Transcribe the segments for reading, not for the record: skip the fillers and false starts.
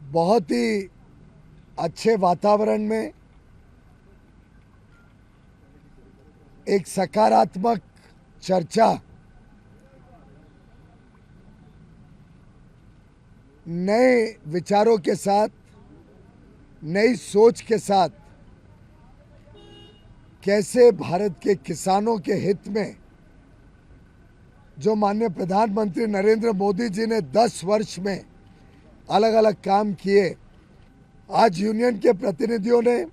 बहुत ही अच्छे वातावरण में एक सकारात्मक चर्चा नए विचारों के साथ, नई सोच के साथ कैसे भारत के किसानों के हित में जो माननीय प्रधानमंत्री नरेंद्र मोदी जी ने 10 वर्ष में अलग अलग काम किए, आज यूनियन के प्रतिनिधियों ने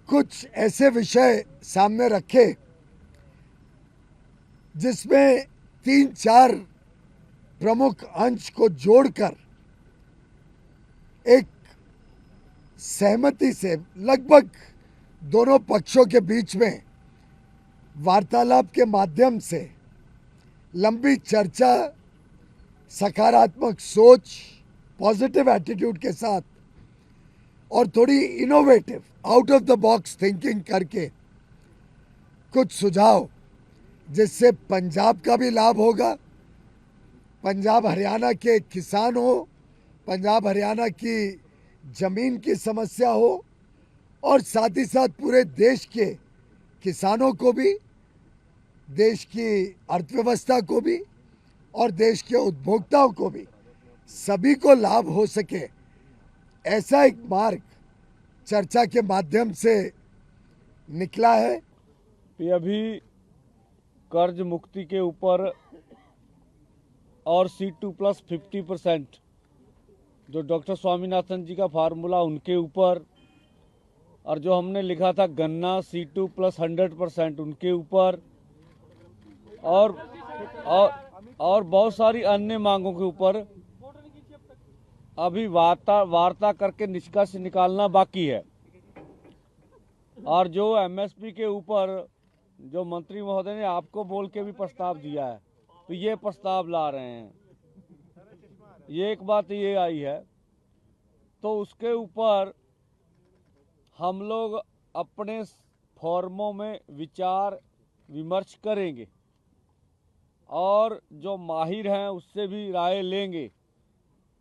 कुछ ऐसे विषय सामने रखे जिसमें 3-4 प्रमुख अंश को जोड़कर एक सहमति से लगभग दोनों पक्षों के बीच में वार्तालाप के माध्यम से लंबी चर्चा, सकारात्मक सोच, पॉजिटिव एटीट्यूड के साथ और थोड़ी innovative, out of the box thinking करके कुछ सुझाव जिससे पंजाब का भी लाभ होगा, पंजाब हरियाणा के किसान हो, पंजाब हरियाणा की जमीन की समस्या हो और साथ ही साथ पूरे देश के किसानों को भी, देश की अर्थव्यवस्था को भी और देश के उपभोक्ताओं को भी, सभी को लाभ हो सके, ऐसा एक मार्ग चर्चा के माध्यम से निकला है। अभी कर्ज मुक्ति के ऊपर और C2+50% जो डॉक्टर स्वामीनाथन जी का फार्मूला उनके ऊपर, और जो हमने लिखा था गन्ना C2+100% उनके ऊपर, और बहुत सारी अन्य मांगों के ऊपर अभी वार्ता करके निष्कर्ष निकालना बाकी है। और जो MSP के ऊपर जो मंत्री महोदय ने आपको बोल के भी प्रस्ताव दिया है, तो ये प्रस्ताव ला रहे हैं, ये एक बात ये आई है। तो उसके ऊपर हम लोग अपने फोरमों में विचार विमर्श करेंगे और जो माहिर हैं उससे भी राय लेंगे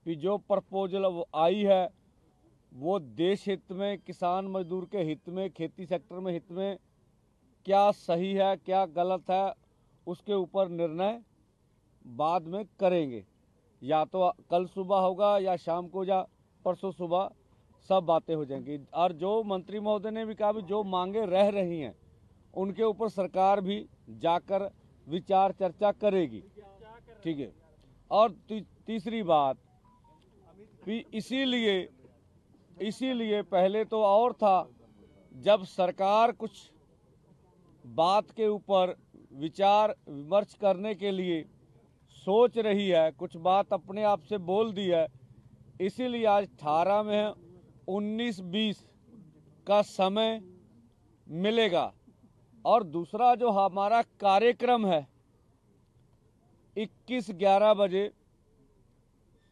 कि जो प्रपोजल आई है वो देश हित में, किसान मजदूर के हित में, खेती सेक्टर में हित में क्या सही है, क्या गलत है, उसके ऊपर निर्णय बाद में करेंगे। या तो कल सुबह होगा या शाम को या परसों सुबह सब बातें हो जाएंगी। और जो मंत्री महोदय ने भी कहा भी जो मांगे रह रही हैं उनके ऊपर सरकार भी जाकर विचार चर्चा करेगी, ठीक है। और तीसरी बात भी इसीलिए पहले तो और था, जब सरकार कुछ बात के ऊपर विचार विमर्श करने के लिए सोच रही है, कुछ बात अपने आप से बोल दी है, इसीलिए आज 18 में 19-20 का समय मिलेगा। और दूसरा जो हमारा कार्यक्रम है 21-11 बजे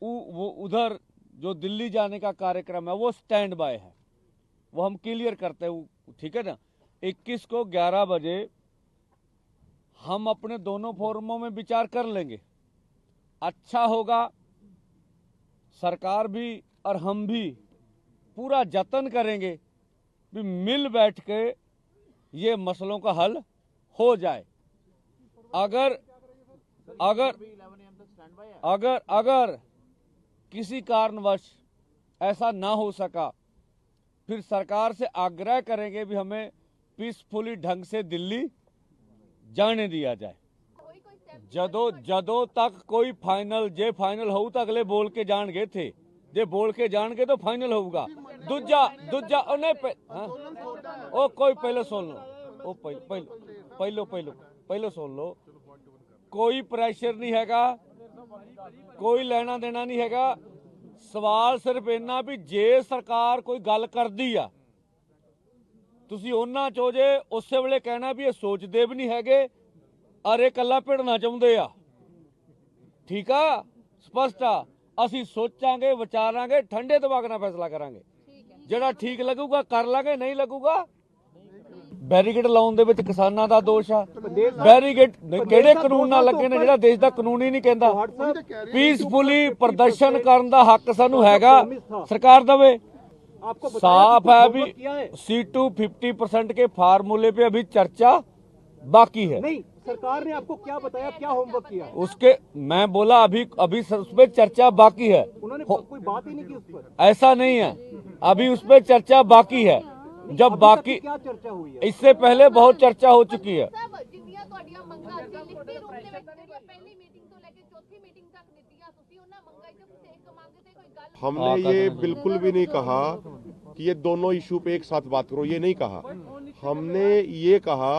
वो उधर जो दिल्ली जाने का कार्यक्रम है वो स्टैंड बाय है, वो हम क्लियर करते हैं, ठीक है ना। 21 को 11 बजे हम अपने दोनों फोरमों में विचार कर लेंगे। अच्छा होगा, सरकार भी और हम भी पूरा जतन करेंगे कि मिल बैठ के ये मसलों का हल हो जाए। अगर किसी कारणवश ऐसा ना हो सका, फिर सरकार से आग्रह करेंगे भी हमें पीसफुली ढंग से दिल्ली जाने दिया जाए। जदों तक कोई फाइनल हो तो अगले बोल के जान गए थे, जे बोल के जान गए तो फाइनल होगा। दूजा ओ कोई पहले सुन लो, ओ पहले सुन लो, कोई प्रेशर नहीं हैगा, कोई लेना देना नहीं हैगा। सवाल सिर्फ इन्ना भी जे सरकार कोई गल करदी आ तुसी उन्हां चो जे उस वेले कहना भी ये सोचते भी नहीं हैगे, अरे कला भिड़ना चाहुंदे आ, ठीक आ, स्पष्ट आ। ਅਸੀਂ सोचांगे, विचारांगे, ठंडे दिमाग ਨਾਲ फैसला करांगे, ਜਿਹੜਾ ठीक लगूगा कर लांगे, नहीं लगूगा ਬੈਰੀਕੇਡ ਲਾਉਣ ਦੇ ਵਿੱਚ ਕਿਸਾਨਾਂ ਦਾ ਦੋਸ਼ ਆ। ਬੈਰੀਕੇਡ ਕਿਹੜੇ ਕਾਨੂੰਨ ਨਾਲ ਲੱਗੇ ਨੇ ਜਿਹੜਾ ਦੇਸ਼ ਦਾ ਕਾਨੂੰਨ ਹੀ ਨਹੀਂ ਕਹਿੰਦਾ। ਪੀਸਫੁਲੀ ਪ੍ਰਦਰਸ਼ਨ ਕਰਨ ਦਾ ਹੱਕ ਸਾਨੂੰ ਹੈਗਾ, ਸਰਕਾਰ ਦੇਵੇ। साफ है अभी C2 50% के फार्मूले पे अभी चर्चा बाकी है। नहीं, सरकार ने आपको क्या बताया, क्या होमवर्क किया? उसके मैं बोला अभी उस पर चर्चा बाकी है। उन्होंने कोई बात ही नहीं की उस पर। ऐसा नहीं है, अभी उस पर चर्चा बाकी है। जब बाकी क्या चर्चा हुई है? इससे पहले बहुत चर्चा हो चुकी है। हमने ये बिल्कुल भी नहीं कहा कि ये दोनों इशू पे एक साथ बात करो, ये नहीं कहा। हमने ये कहा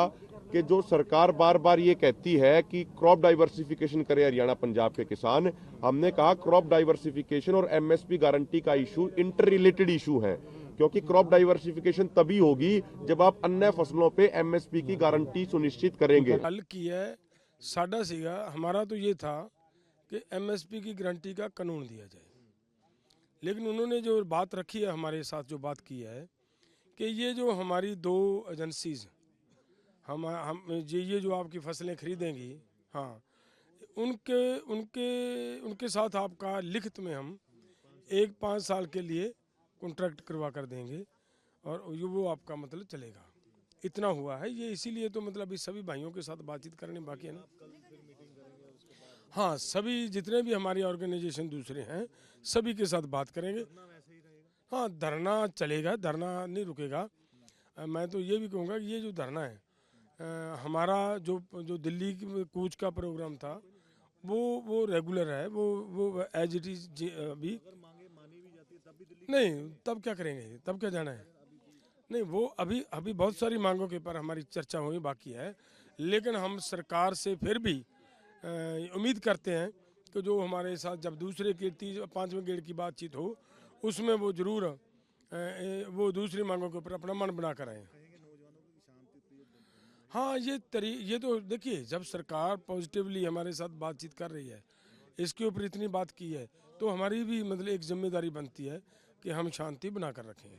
कि जो सरकार बार बार ये कहती है कि क्रॉप डाइवर्सिफिकेशन करे हरियाणा पंजाब के किसान, हमने कहा क्रॉप डाइवर्सिफिकेशन और एमएसपी गारंटी का इशू इंटर रिलेटेड इशू है, क्योंकि क्रॉप डाइवर्सिफिकेशन तभी होगी जब आप अन्य फसलों पे एमएसपी की गारंटी सुनिश्चित करेंगे। हल किया है साडा सीगा, हमारा तो ये था कि एमएसपी की गारंटी का कानून दिया जाए, लेकिन उन्होंने जो बात रखी है हमारे साथ, जो बात की है कि ये जो हमारी दो एजेंसीज हम ये जो आपकी फसलें खरीदेंगी, हाँ, उनके उनके उनके साथ आपका लिखित में हम 5 साल के लिए कॉन्ट्रैक्ट करवा कर देंगे और वो आपका मतलब चलेगा। इतना हुआ है ये, इसीलिए तो मतलब इस सभी भाइयों के साथ बातचीत करने बाकी है ना। हाँ, सभी जितने भी हमारी ऑर्गेनाइजेशन दूसरे हैं सभी के साथ बात करेंगे। हाँ, धरना चलेगा, धरना नहीं रुकेगा। मैं तो ये भी कहूँगा कि ये जो धरना है हमारा जो दिल्ली की कूच का प्रोग्राम था वो रेगुलर है, वो एज इट इज अभी नहीं। तब क्या करेंगे, तब क्या जाना है? नहीं, वो अभी बहुत सारी मांगों के पर हमारी चर्चा हुई बाकी है, लेकिन हम सरकार से फिर भी उम्मीद करते हैं कि जो हमारे साथ जब दूसरे के 5वें गेड़ की बातचीत हो उसमें वो जरूर वो दूसरी मांगों के ऊपर अपना मन बना कर आए। हाँ, ये तो देखिए, जब सरकार पॉजिटिवली हमारे साथ बातचीत कर रही है, इसके ऊपर इतनी बात की है, तो हमारी भी मतलब एक जिम्मेदारी बनती है कि हम शांति बना कर रखें।